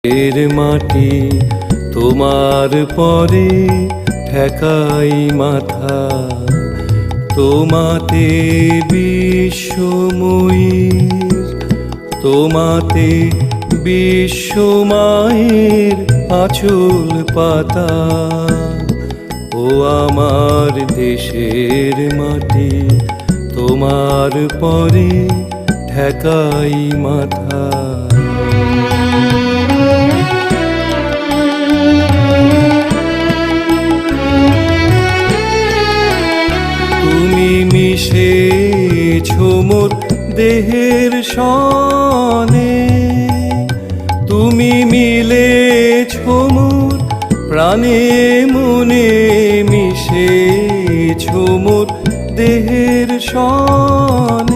এর মাটি তোমার পরে ঠেকাই মাথা, তোমাতে বিশ্বময়ীর, তোমাতে বিশ্বমায়ের আঁচল পাতা। ও আমার দেশের মাটি তোমার পরে ঠেকাই মাথা। তুমি মিশেছো মোর দেহের সনে, তুমি মিলেছো মোর প্রাণে মনে, মিশেছো মোর দেহের সনে।